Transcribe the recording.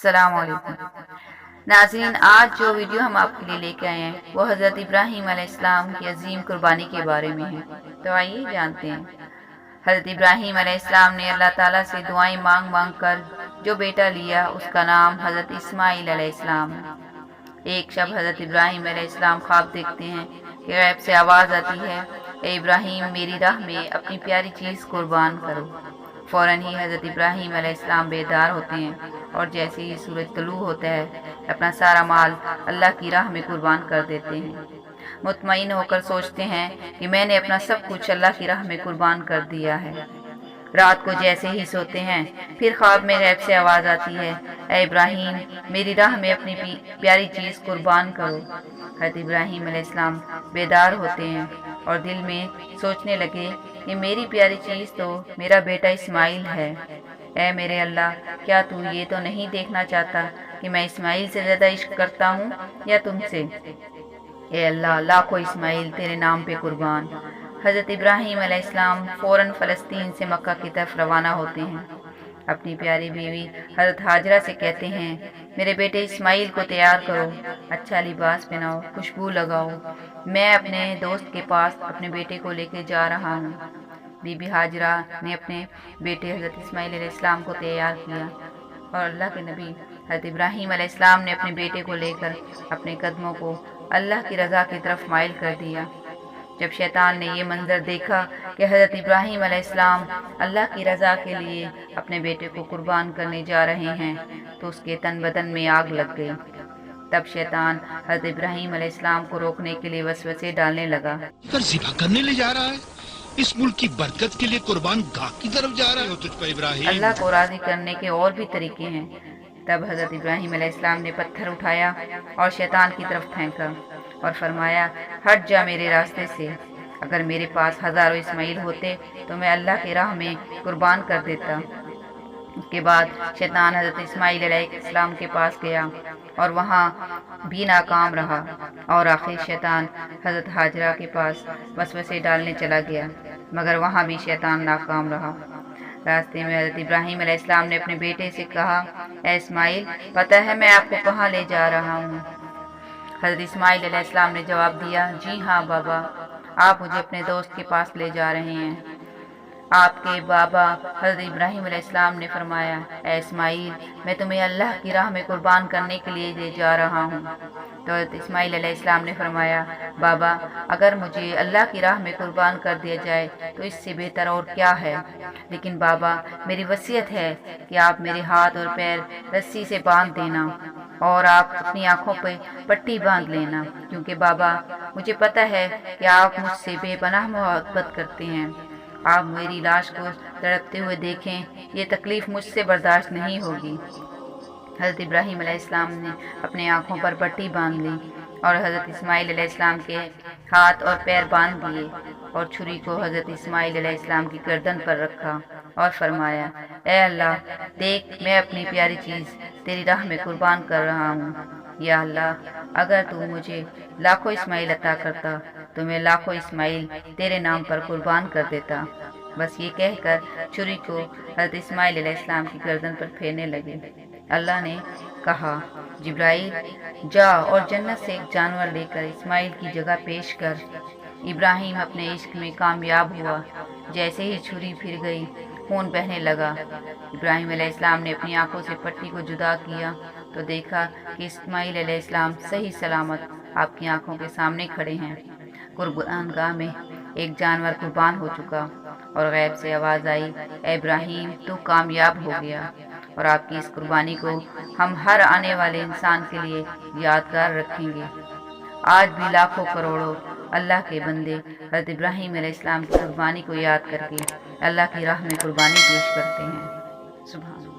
अस्सलाम वालेकुम नाज़रीन, आज जो वीडियो हम आपके लिए लेके आए हैं वो हज़रत इब्राहीम अलैहिस्सलाम की अजीम कुर्बानी के बारे में है। तो आइए जानते हैं। हज़रत इब्राहीम अलैहिस्सलाम ने अल्लाह ताला से दुआएं मांग मांग कर जो बेटा लिया उसका नाम हज़रत इस्माईल अलैहिस्सलाम है। एक शब हज़रत इब्राहीम अलैहिस्सलाम ख्वाब देखते हैं कि गैब से आवाज़ आती है, ए इब्राहीम मेरी राह में अपनी प्यारी चीज़ कुर्बान करो। फ़ौरन ही हज़रत इब्राहीम अलैहिस्सलाम बेदार होते हैं और जैसे ही सूरज तलू होता है अपना सारा माल अल्लाह की राह में कुर्बान कर देते हैं। मुतमईन होकर सोचते हैं कि मैंने अपना सब कुछ अल्लाह की राह में कुर्बान कर दिया है। रात को जैसे ही सोते हैं फिर ख्वाब में गैब से आवाज़ आती है, ए इब्राहीम मेरी राह में अपनी प्यारी चीज़ कुर्बान करो। हज़रत इब्राहीम अलैहिस्सलाम बेदार होते हैं और दिल में सोचने लगे कि मेरी प्यारी चीज़ तो मेरा बेटा इस्माइल है। ए मेरे अल्लाह, क्या तू ये तो नहीं देखना चाहता कि मैं इस्माइल से ज़्यादा इश्क करता हूँ या तुमसे? ए अल्लाह, लाखों इस्माइल तेरे नाम पे कुर्बान। हज़रत इब्राहीम अलैहिस्सलाम फ़ौरन फ़लस्तीन से मक्का की तरफ रवाना होते हैं। अपनी प्यारी बीवी हज़रत हाजरा से कहते हैं, मेरे बेटे इस्माइल को तैयार करो, अच्छा लिबास पहनाओ, खुशबू लगाओ, मैं अपने दोस्त के पास अपने बेटे को लेके जा रहा हूँ। बीबी हाजरा ने अपने बेटे हज़रत इस्माइल अलैहिस्सलाम को तैयार किया और अल्लाह के नबी हज़रत इब्राहीम अलैहिस्सलाम ने अपने बेटे को लेकर अपने कदमों को अल्लाह की रज़ा की तरफ माइल कर दिया। जब शैतान ने ये मंजर देखा कि हज़रत इब्राहीम अलैहिस्सलाम अल्लाह की रज़ा के लिए अपने बेटे को कुर्बान करने जा रहे हैं तो उसके तन बदन में आग लग गई। तब शैतान हज़रत इब्राहीम अलैहिस्सलाम को रोकने के लिए वसवसे डालने लगा। ज़िबा करने ले जा रहा है, इस मुल्क की बरकत के लिए कुर्बान गाह की तरफ जा रहा है तुझ पर इब्राहीम। अल्लाह को राज़ी करने के और भी तरीके हैं। तब हज़रत इब्राहीम अलैहिस्सलाम ने पत्थर उठाया और शैतान की तरफ फेंका और फरमाया, हट जा मेरे रास्ते से। अगर मेरे पास हज़ारों इस्माइल होते तो मैं अल्लाह की राह में कुर्बान कर देता। उसके बाद शैतान हज़रत इस्माइल अलैहिस्सलाम के पास गया और वहाँ भी नाकाम रहा और आखिर शैतान हज़रत हाजरा के पास वसवसे डालने चला गया, मगर वहाँ भी शैतान नाकाम रहा। रास्ते में हज़रत इब्राहीम अलैहिस्सलाम ने अपने बेटे से कहा, ए इस्माइल, पता है मैं आपको कहाँ ले जा रहा हूँ? हज़रत इस्माइल अलैहिस्सलाम ने जवाब दिया, जी हाँ बाबा, आप मुझे अपने दोस्त के पास ले जा रहे हैं। आपके बाबा हज़रत इब्राहीम अलैहिस्सलाम ने फरमाया, ए इस्माइल, मैं तुम्हें अल्लाह की राह में कुर्बान करने के लिए ले जा रहा हूँ। तो हज़रत इस्माइल अलैहिस्सलाम ने फरमाया, बाबा, अगर मुझे अल्लाह की राह में कुर्बान कर दिया जाए तो इससे बेहतर और क्या है? लेकिन बाबा, मेरी वसीयत है कि आप मेरे हाथ और पैर रस्सी से बांध देना और आप अपनी आँखों पर पट्टी बांध लेना, क्योंकि बाबा मुझे पता है कि आप मुझसे बेपनाह मोहब्बत करते हैं। आप मेरी लाश को तड़पते हुए देखें, ये तकलीफ़ मुझसे बर्दाश्त नहीं होगी। हज़रत इब्राहीम अलैहिस्सलाम ने अपने आँखों पर पट्टी बांध ली और हज़रत इस्माइल अलैहिस्सलाम के हाथ और पैर बांध दिए और छुरी को हज़रत इस्माइल अलैहिस्सलाम की गर्दन पर रखा और फरमाया, ए अल्लाह, देख मैं अपनी प्यारी चीज़ तेरी राह में कुर्बान कर रहा हूँ। या अल्लाह, अगर तू मुझे लाखों इस्माइल अता करता तो मैं लाखों इस्माइल तेरे नाम पर कुर्बान कर देता। बस ये कहकर छुरी को हज़रत इस्माइल अलैहिस्सलाम की गर्दन पर फेरने लगे। अल्लाह ने कहा, जिब्राइल, जा और जन्नत से एक जानवर लेकर इस्माइल की जगह पेश कर। इब्राहीम अपने इश्क में कामयाब हुआ। जैसे ही छुरी फिर गई, खून बहने लगा। इब्राहीम अलैहिस्सलाम ने अपनी आंखों से पट्टी को जुदा किया तो देखा कि इस्माइल अलैहिस्सलाम सही सलामत आपकी आंखों के सामने खड़े हैं। कुर्बानगाह में एक जानवर कुर्बान हो चुका और गैब से आवाज़ आई, ए इब्राहीम, तू कामयाब हो गया। और आपकी इस कुर्बानी को हम हर आने वाले इंसान के लिए यादगार रखेंगे। आज भी लाखों करोड़ों अल्लाह के बंदे हज़रत इब्राहीम अलैहिस्सलाम की कुर्बानी को याद करके अल्लाह की राह में कुर्बानी पेश करते हैं। सुभान अल्लाह।